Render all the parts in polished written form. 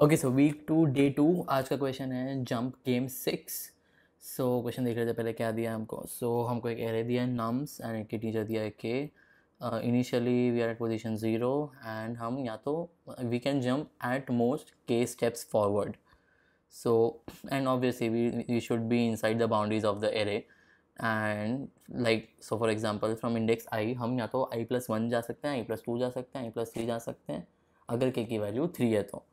Okay so weak 2 day 2 आज का question है जंप गेम 6। सो क्वेश्चन देख रहे थे पहले क्या दिया हमको। हमको एक एरे दिया है नम्स एंड एक टीचर दिया है के। Initially we are at position 0 and हम या तो we can jump at most k steps forward. So and obviously we should be inside the boundaries of the array and like so for example from index i हम या तो i+1 जा सकते हैं, i+2 जा सकते हैं, i+3 जा सकते हैं अगर के की वैल्यू 3 है तो।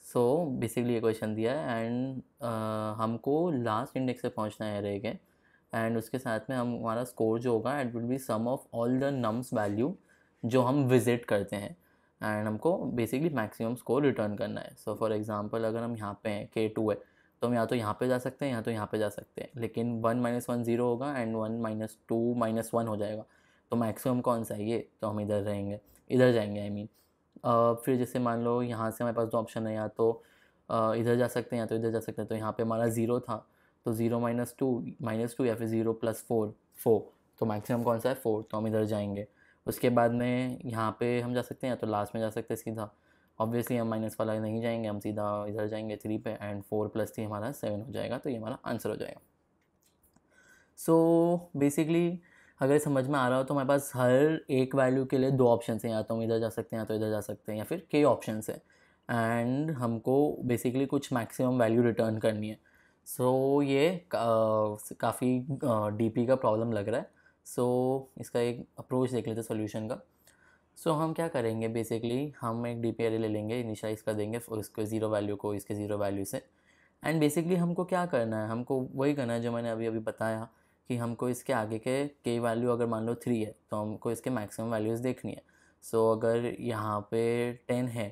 सो बेसिकली ये क्वेश्चन दिया है एंड हमको लास्ट इंडेक्स पे पहुंचना है एरे के एंड उसके साथ में हम हमारा स्कोर जो होगा it will be sum of all the nums value जो हम विजिट करते हैं एंड हमको बेसिकली मैक्सिमम स्कोर रिटर्न करना है। सो फॉर एग्जांपल अगर हम यहाँ पे हैं K2 है तो हम या तो यहाँ पे जा सकते हैं या तो यहाँ पे जा सकते हैं, लेकिन 1 - 1 0 होगा एंड 1 - 2 - 1 हो जाएगा। तो मैक्सिमम कौन सा है ये, तो हम इधर रहेंगे, इधर जाएंगे आई मीन। फिर जैसे मान लो यहाँ से हमारे पास दो ऑप्शन है, या तो इधर जा सकते हैं या तो इधर जा सकते हैं। तो यहाँ पे हमारा 0 था तो 0 - 2 या फिर 0 + 4 4। तो मैक्सिमम कौन सा है 4, तो हम इधर जाएंगे। उसके बाद में यहाँ पे हम जा सकते हैं या तो लास्ट में जा सकते हैं सीधा। ऑब्वियसली हम माइनस वाला नहीं जाएंगे, हम सीधा इधर जाएंगे 3 पे एंड 4 + 3 हमारा 7 हो जाएगा। तो ये हमारा आंसर हो जाएगा। सो बेसिकली अगर समझ में आ रहा हो तो हमारे पास हर एक वैल्यू के लिए दो ऑप्शन हैं, या तो हम इधर जा सकते हैं या तो इधर जा सकते हैं या फिर कई ऑप्शन है एंड हमको बेसिकली कुछ मैक्सिमम वैल्यू रिटर्न करनी है। ये काफ़ी डीपी का प्रॉब्लम लग रहा है। इसका एक अप्रोच देख लेते हैं सोल्यूशन का। हम क्या करेंगे, बेसिकली हम एक डीपी एरे ले लेंगे, इनिशियलाइज कर देंगे इसके ज़ीरो वैल्यू को इसके ज़ीरो वैल्यू से एंड बेसिकली हमको क्या करना है, हमको वही करना है जो मैंने अभी अभी बताया कि हमको इसके आगे के वैल्यू अगर मान लो 3 है तो हमको इसके मैक्सिमम वैल्यूज़ देखनी है। अगर यहाँ पे 10 है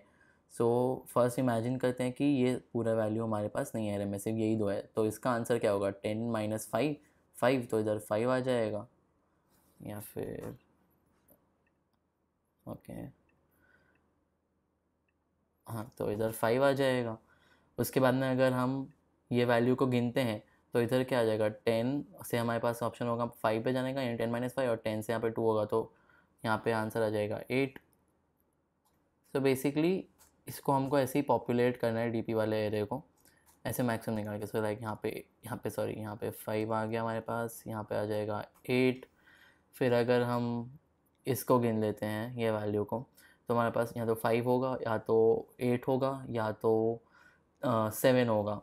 फर्स्ट इमेजिन करते हैं कि ये पूरा वैल्यू हमारे पास नहीं है, एरे में सिर्फ यही दो है। तो इसका आंसर क्या होगा, 10 - 5 5, तो इधर 5 आ जाएगा या फिर ओके हाँ, तो इधर 5 आ जाएगा। उसके बाद में अगर हम ये वैल्यू को गिनते हैं तो इधर क्या आ जाएगा, 10 से हमारे पास ऑप्शन होगा 5 पे जाने का, यानी 10 - 5, और 10 से यहाँ पे 2 होगा तो यहाँ पे आंसर आ जाएगा 8। बेसिकली इसको हमको ऐसे ही पॉपुलेट करना है डीपी वाले एरे को, ऐसे मैक्सिमम निकाल के। लाइक यहाँ पे 5 आ गया हमारे पास, यहाँ पे आ जाएगा 8। फिर अगर हम इसको गिन लेते हैं ये वैल्यू को तो हमारे पास या तो 5 होगा या तो 8 होगा या तो 7 होगा।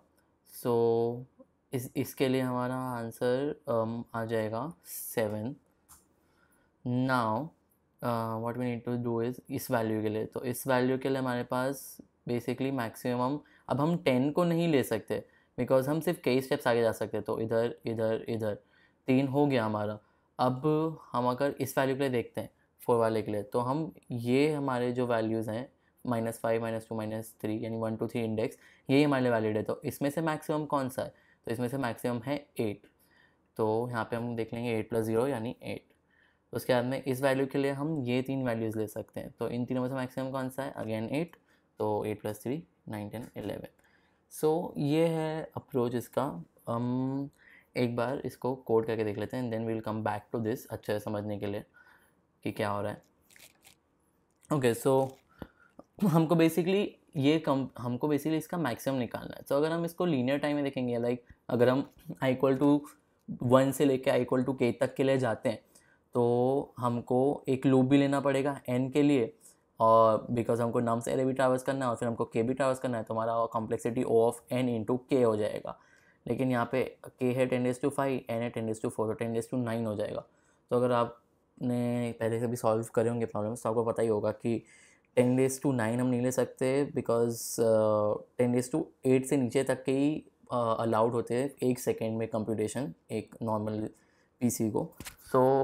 इसके लिए हमारा आंसर आ जाएगा 7। Now what we need to do is इस वैल्यू के लिए, तो इस वैल्यू के लिए हमारे पास बेसिकली मैक्सिमम, अब हम 10 को नहीं ले सकते बिकॉज हम सिर्फ कई स्टेप्स आगे जा सकते हैं। तो इधर इधर इधर 3 हो गया हमारा। अब हम अगर इस वैल्यू के लिए देखते हैं 4 वाले के लिए, तो हम ये हमारे जो वैल्यूज़ हैं -5 -2 -3 यानी 1 2 3 इंडेक्स, यही हमारे लिए वैलिड है। तो इसमें से मैक्सिमम कौन सा है, तो इसमें से मैक्सिमम है 8। तो यहाँ पे हम देख लेंगे 8 + 0 यानी 8। उसके बाद में इस वैल्यू के लिए हम ये 3 वैल्यूज़ ले सकते हैं। तो इन तीनों में से मैक्सिमम कौन सा है, अगेन 8। तो 8 + 3 9 10 11। ये है अप्रोच इसका। हम एक बार इसको कोड करके देख लेते हैं and then we will come back to this अच्छे से समझने के लिए कि क्या हो रहा है। ओके हमको बेसिकली इसका मैक्सिमम निकालना है। अगर हम इसको लीनियर टाइम में देखेंगे, लाइक अगर हम i=1 से लेकर i=k तक के लिए जाते हैं तो हमको एक लूप भी लेना पड़ेगा n के लिए, और बिकॉज हमको नम्स एरे भी ट्रैवर्स करना है और फिर हमको k भी ट्रैवर्स करना है, तो हमारा complexity O of n × k हो जाएगा। लेकिन यहाँ पे k है 10⁵, n है 10⁴, तो 10⁹ हो जाएगा। तो अगर आपने पहले से भी सॉल्व करे होंगे प्रॉब्लम्स तो आपको पता ही होगा कि 10⁹ हम नहीं ले सकते बिकॉज 10⁸ से नीचे तक के ही अलाउड होते हैं एक सेकेंड में कंप्यूटेशन एक नॉर्मल पीसी को।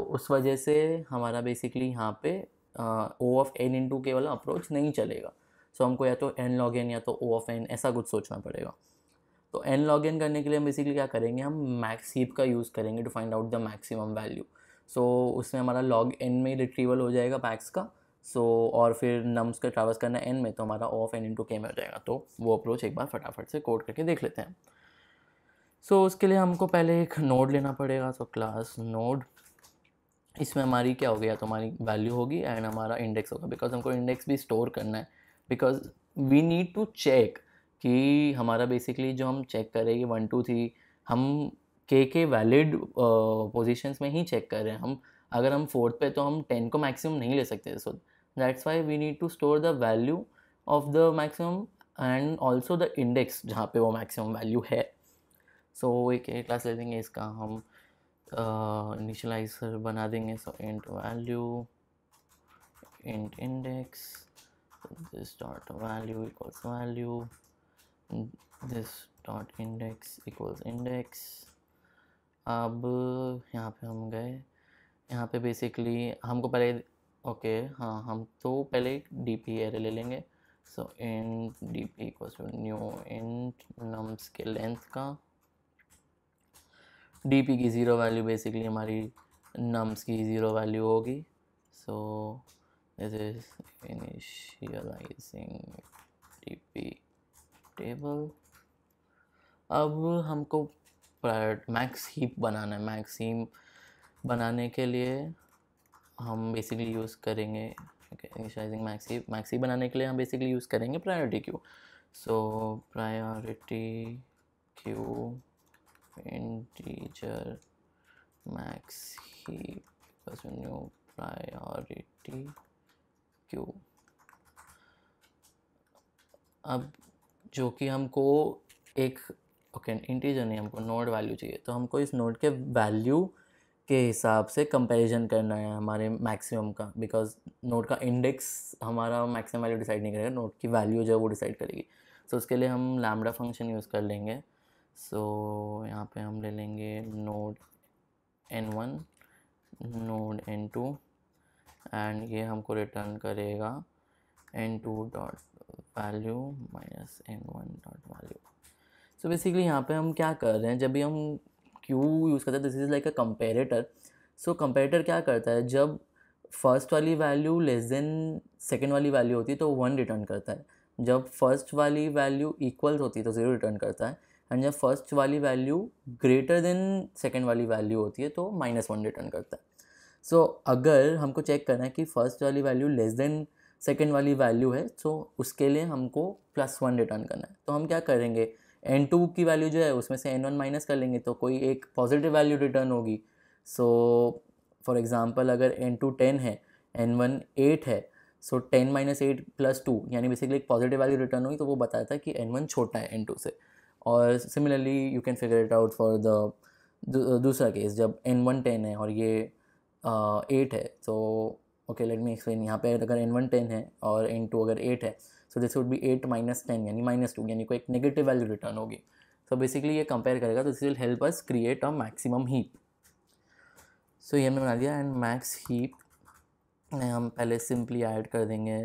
उस वजह से हमारा बेसिकली यहाँ पे O ऑफ n × k वाला अप्रोच नहीं चलेगा। हमको या तो n log n या तो O ऑफ n ऐसा कुछ सोचना पड़ेगा। तो n log n करने के लिए हम बेसिकली क्या करेंगे, हम मैक्स हीप का यूज़ करेंगे to find out the maximum value. उसमें हमारा log n में रिट्रीवल हो जाएगा मैक्स का। और फिर नम्स का ट्रैवर्स करना n में, तो हमारा O ऑफ n × k में हो जाएगा। तो वो अप्रोच एक बार फटाफट से कोड करके देख लेते हैं। उसके लिए हमको पहले एक नोड लेना पड़ेगा। क्लास नोड, इसमें हमारी क्या हो गया, तो हमारी वैल्यू होगी एंड हमारा इंडेक्स होगा, बिकॉज हमको इंडेक्स भी स्टोर करना है, because we need to check कि हमारा बेसिकली जो हम चेक कर रहे हैं कि 1 2 3 हम के वैलिड पोजीशंस में ही चेक कर रहे हैं। हम अगर हम फोर्थ पे तो हम 10 को मैक्सिमम नहीं ले सकते, so that's why we need to store the value of the maximum and also the index जहाँ पे वो मैक्सिमम वैल्यू है। सो एक क्लास ले लेंगे, इसका हम इनिशियलाइजर बना देंगे। So int value int index, this dot value equals value, this dot index equals index। अब यहाँ पे हम गए, यहाँ पे बेसिकली हमको पहले ओके हाँ हम तो पहले डी एरे ले लेंगे। So int d p equals to new int nums के लेंथ का, डी पी की ज़ीरो वैल्यू बेसिकली हमारी नम्स की ज़ीरो वैल्यू होगी। So this is initializing dp table। अब हमको मैक्स हीप बनाना है। मैक्स हीप बनाने के लिए हम बेसिकली यूज़ करेंगे इनिशियलाइजिंग मैक्स हीप बनाने के लिए हम बेसिकली यूज़ करेंगे priority queue. So priority queue integer max heap new priority queue. अब जो कि हमको एक इंटीजर नहीं, हमको नोड वैल्यू चाहिए, तो हमको इस नोड के वैल्यू के हिसाब से कंपैरिजन करना है हमारे मैक्सिमम का, बिकॉज नोड का इंडेक्स हमारा मैक्सिमम वैल्यू डिसाइड नहीं करेगा, नोड की वैल्यू जो है वो डिसाइड करेगी। सो उसके लिए हम लैम्बडा फंक्शन यूज़ कर लेंगे। सो यहाँ पे हम ले लेंगे node n1 node n2 and ये हमको रिटर्न करेगा n2 dot value minus n1 dot value. So basically यहाँ पे हम क्या कर रहे हैं, जब भी हम क्यू यूज़ करते हैं this is like a comparator. So comparator क्या करता है, जब फर्स्ट वाली वैल्यू लेस देन सेकेंड वाली वैल्यू होती है तो 1 रिटर्न करता है, जब फर्स्ट वाली वैल्यू इक्वल होती है तो 0 रिटर्न करता है, एंड जब फर्स्ट वाली वैल्यू ग्रेटर देन सेकेंड वाली वैल्यू होती है तो -1 रिटर्न करता है। सो अगर हमको चेक करना है कि फर्स्ट वाली वैल्यू लेस देन सेकेंड वाली वैल्यू है, सो उसके लिए हमको +1 रिटर्न करना है। तो हम क्या करेंगे, n2 की वैल्यू जो है उसमें से n1 माइनस कर लेंगे तो कोई एक पॉजिटिव वैल्यू रिटर्न होगी। सो फॉर एग्जांपल अगर n2 10 है, n1 8 है, सो 10 - 8 + 2 यानी बेसिकली एक पॉजिटिव वैल्यू रिटर्न हुई, तो वो बताता है कि n1 छोटा है n2 से। और similarly you can figure it out for the दूसरा केस, जब n1 10 है और ये 8 है। So okay let me explain. यहाँ पे अगर n1 10 है और n2 अगर 8 है, सो दिस वुड बी 8 - 10 यानी -2, यानी कोई एक नेगेटिव वैल्यू रिटर्न होगी। सो बेसिकली ये कंपेयर करेगा, तो this will help us create a maximum heap. So ये हमने बना दिया, एंड मैक्स हीप में हम पहले सिंपली ऐड कर देंगे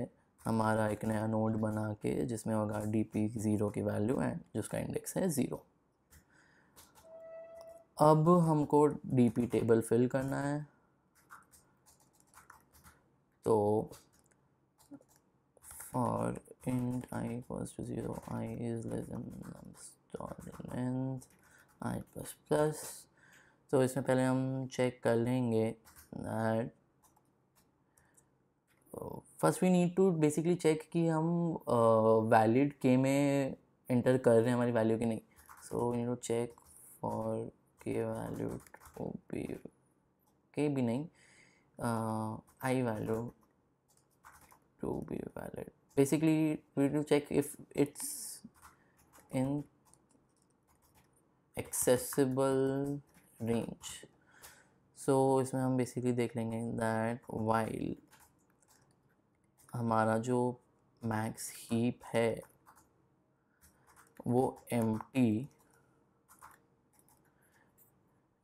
हमारा एक नया नोड बना के जिसमें होगा dp 0 की वैल्यू एंड जिसका इंडेक्स है 0। अब हमको dp टेबल फिल करना है, तो for int I equals to 0, I is less than nums dot length I plus plus। तो इसमें पहले हम चेक कर लेंगे that first we need to basically check कि हम वैलिड के में एंटर कर रहे हैं हमारी वैल्यू की नहीं। So we need to check for k value to be, k भी नहीं, i value to be valid। Basically we need to check if it's in accessible range। so इसमें हम basically देख लेंगे that while हमारा जो max heap है वो empty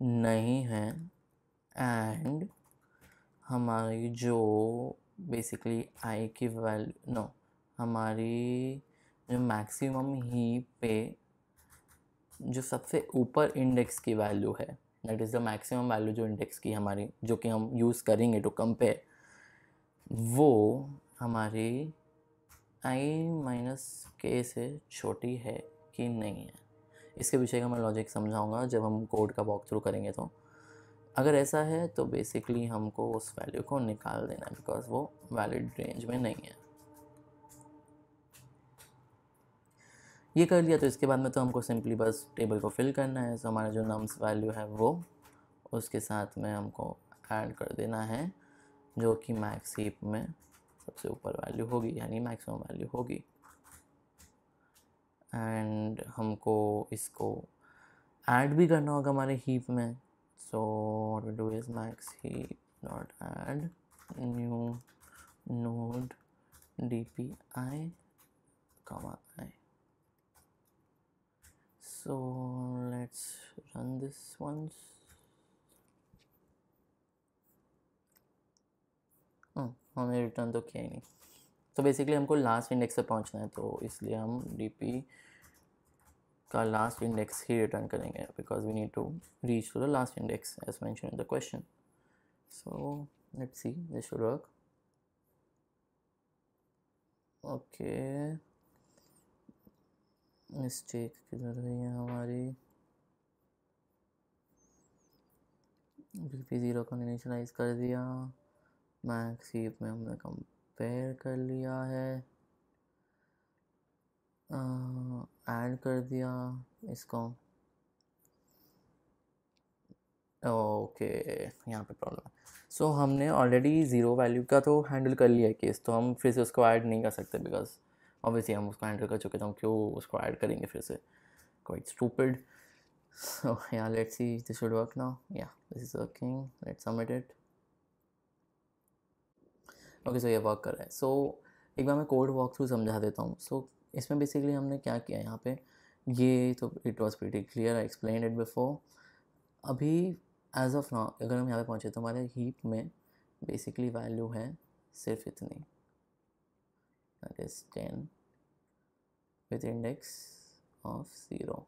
नहीं है, and हमारी जो बेसिकली आई की वैल्यू नो, हमारी जो मैक्सिमम हीप पे जो सबसे ऊपर इंडेक्स की वैल्यू है, that is the maximum value जो इंडेक्स की हमारी जो कि हम यूज़ करेंगे टू कंपेयर, वो हमारी i - k से छोटी है कि नहीं है। इसके पीछे का मैं लॉजिक समझाऊंगा जब हम कोड का वॉक थ्रू करेंगे। तो अगर ऐसा है तो बेसिकली हमको उस वैल्यू को निकाल देना है बिकॉज वो वैलिड रेंज में नहीं है। ये कर लिया तो इसके बाद में तो हमको सिंपली बस टेबल को फिल करना है। सो हमारा जो नम्स वैल्यू है वो उसके साथ में हमको ऐड कर देना है, जो कि मैक्स हीप में सबसे ऊपर वैल्यू होगी, यानी मैक्सिमम वैल्यू होगी। एंड हमको इसको ऐड भी करना होगा हमारे हीप में। So what we do is max heap dot add new node dpi comma I. So let's run this once. हमें रिटर्न तो किया ही नहीं। तो बेसिकली हमको लास्ट इंडेक्स पे पहुंचना है, तो इसलिए हम dp का लास्ट इंडेक्स ही रिटर्न करेंगे, because we need to reach to the last index as mention in the question. So let's see, this should work. Okay, mistake किधर गई है हमारी? bp0 को इनिशियलाइज कर दिया, मैक्स हीप में हमने कंपेयर कर लिया है, ऐड कर दिया इसको। ओके, यहाँ पे प्रॉब्लम है। सो हमने ऑलरेडी ज़ीरो वैल्यू का तो हैंडल कर लिया है केस, तो हम फिर से उसको ऐड नहीं कर सकते, बिकॉज ऑब्वियसली हम उसको हैंडल कर चुके, तो हम क्यों उसको ऐड करेंगे फिर से? Quite stupid. So yeah let's see, this should work now. Yeah this is working, let's submit it. Okay, so ये वर्क कर रहा है। सो एक बार मैं कोड वॉक थ्रू समझा देता हूँ। सो इसमें बेसिकली हमने क्या किया यहाँ पे, ये तो it was pretty clear, I explain it before. अभी एज ऑफ नाउ अगर हम यहाँ पे पहुँचे तो हमारे हीप में बेसिकली वैल्यू है सिर्फ इतनी, that is 10 with index of 0,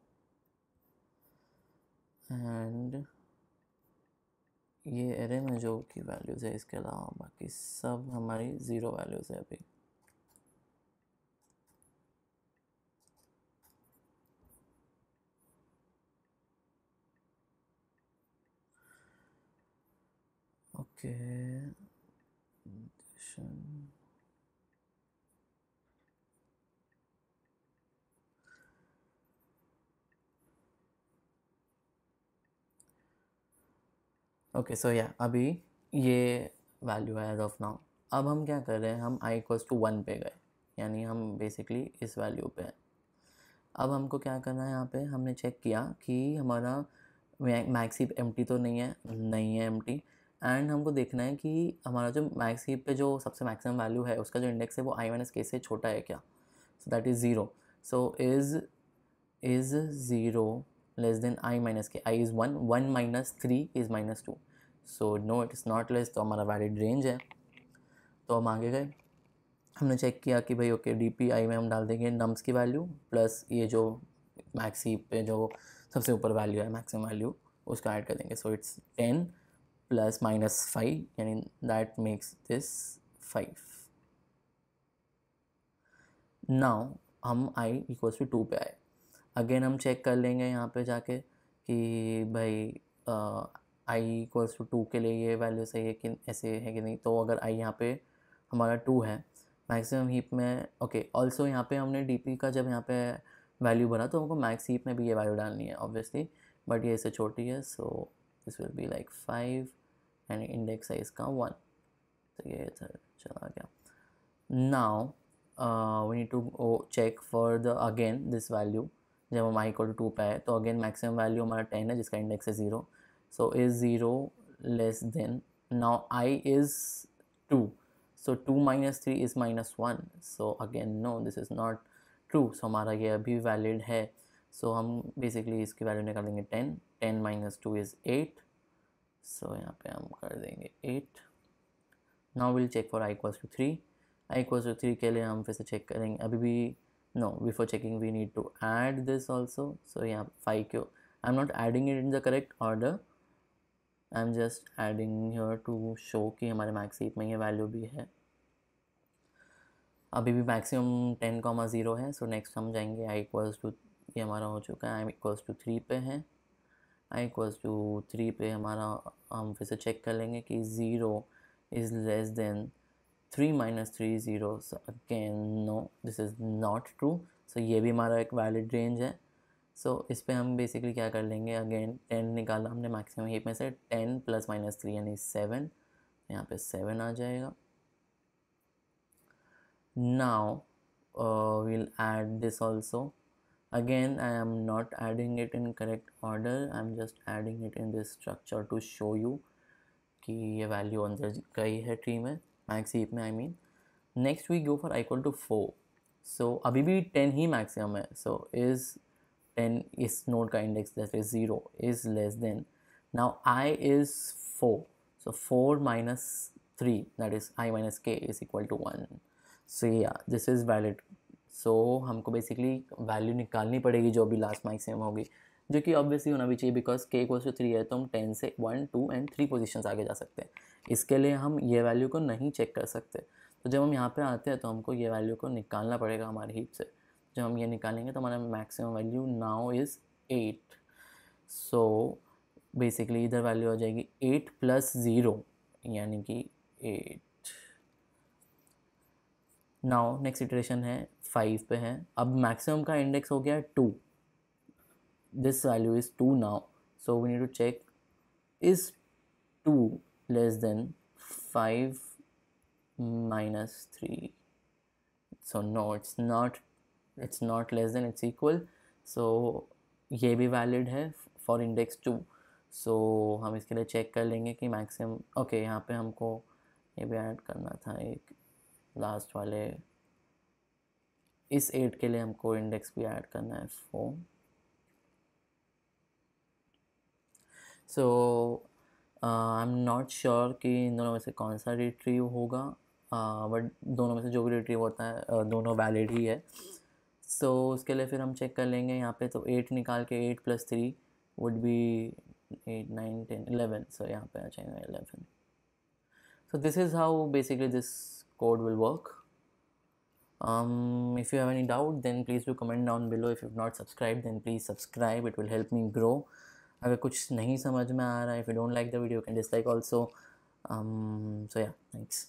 and ये एरे में जो की वैल्यूज़ है इसके अलावा बाकी सब हमारी 0 वैल्यूज़ है अभी। ओके, ओके, सो या अभी ये वैल्यू है एज ऑफ नाउ। अब हम क्या कर रहे हैं, हम i इक्वल्स टू 1 पे गए, यानी हम बेसिकली इस वैल्यू पे हैं। अब हमको क्या करना है, यहाँ पे हमने चेक किया कि हमारा मैक्स हीप एम्प्टी तो नहीं है एम्प्टी, एंड हमको देखना है कि हमारा जो मैक्स हीप पे जो सबसे मैक्सिमम वैल्यू है उसका जो इंडेक्स है वो i माइनस के से छोटा है क्या। So that is 0। So is 0 less than i minus k. i is 1, 1 minus 3 is minus 2, so no it is not less, तो हमारा वैलिड रेंज है। तो हम आगे गए, हमने चेक किया कि भाई ओके DPI में हम डाल देंगे नम्स की वैल्यू प्लस ये जो मैक्स हीप पे जो सबसे ऊपर वैल्यू है मैक्सिमम वैल्यू उसका ऐड कर देंगे। सो इट्स 10 प्लस माइनस 5, यानी दैट मेक्स दिस 5। नाउ हम i इक्वल्स टू 2 पे आए। अगेन हम चेक कर लेंगे यहाँ पे जाके कि भाई i इक्वल्स टू 2 के लिए ये वैल्यू सही है कि ऐसे है कि नहीं। तो अगर i यहाँ पे हमारा 2 है मैक्सिमम हीप में, ओके ऑल्सो यहाँ पे हमने डीपी का जब यहाँ पे वैल्यू भरा तो हमको मैक्स हीप में भी ये वैल्यू डालनी है ऑब्वियसली, बट ये इससे छोटी है, so this will be like 5 and index size का 1, तो ये इधर चला गया। Now we need to check for the again this value, जब हम i इक्वल टू 2 पे आए तो अगेन मैक्सिमम वैल्यू हमारा 10 है जिसका इंडेक्स है 0। So is 0 less then, now i is 2, so 2 minus 3 is minus 1, so again no, this is not true, so हमारा ये अभी valid है। so हम basically इसकी वैल्यू निकालेंगे 10, 10 minus 2 is 8, so यहाँ पे हम कर देंगे 8। now we'll check for i equals to 3। i equals to 3 के लिए हम फिर से चेक करेंगे, अभी भी no, before checking we need to add this also, so यहाँ 5 क्यों, I'm not adding it in the correct order, I'm just adding here to show कि हमारे मैक्स हीप में ये वैल्यू भी है। अभी भी मैक्सिमम 10,0 है। सो नेक्स्ट हम जाएंगे i इक्वल्स टू, ये हमारा हो चुका है, i इक्वल्स टू 3 पे है। i इक्वल्स टू 3 पे हमारा हम फिर से चेक कर लेंगे कि 0 is less than 3 minus 3 0, so again no, this is not true, so ये भी हमारा एक वैलिड रेंज है। सो इस पे हम बेसिकली क्या कर लेंगे, अगेन 10 निकाला हमने मैक्सिमम हीप में से, 10 + -3 यानी 7, यहाँ पे 7 आ जाएगा। Now we'll add this also. Again, I am not adding it in correct order, I'm just adding it in this structure to show you कि ये वैल्यू अंदर गई है ट्री में, मैक्स हीप में I mean. Next we go for equal to 4। So अभी भी 10 ही maximum है। सो इज़ 10 इस नोड का index that is 0 is less then, now I is 4, so 4 - 3 that is I - k is equal to 1। सो या this is valid. सो हमको basically value निकालनी पड़ेगी जो भी लास्ट मैक्सिमम होगी, जो कि ऑब्वियसली होना भी चाहिए बिकॉज k = 3 है, तो हम 10 से 1, 2 एंड 3 पोजीशंस आगे जा सकते हैं। इसके लिए हम ये वैल्यू को नहीं चेक कर सकते। तो जब हम यहाँ पे आते हैं तो हमको ये वैल्यू को निकालना पड़ेगा हमारे हीप से। जब हम ये निकालेंगे तो हमारा maximum value now is 8। So basically इधर वैल्यू आ जाएगी 8 + 0 यानी कि 8। नाउ नेक्स्ट इटरेशन है 5 पे है। अब मैक्सिमम का इंडेक्स हो गया 2, this value is 2 now. So we need to check is 2 less than 5 - 3। So no it's not less than, it's equal। So ये भी वैलिड है फॉर इंडेक्स 2। सो हम इसके लिए चेक कर लेंगे कि मैक्सिमम ओके यहाँ पे हमको ये भी ऐड करना था, एक लास्ट वाले इस 8 के लिए हमको इंडेक्स भी ऐड करना है 4। सो आई एम नॉट श्योर कि इन दोनों में से कौन सा रिट्रीव होगा, बट दोनों में से जो भी रिट्रीव होता है दोनों वैलिड ही है। सो उसके लिए फिर हम चेक कर लेंगे यहाँ पे, तो 8 निकाल के 8 + 3 वुड बी 8, 9, 10, 11। सो यहाँ पे आ जाएगा 11। So this is how basically this code will work. If you have any doubt then please do comment down below. If you've not subscribed then please subscribe, it will help me grow. अगर कुछ नहीं समझ में आ रहा है, if you don't like the video you can dislike also। So yeah, thanks.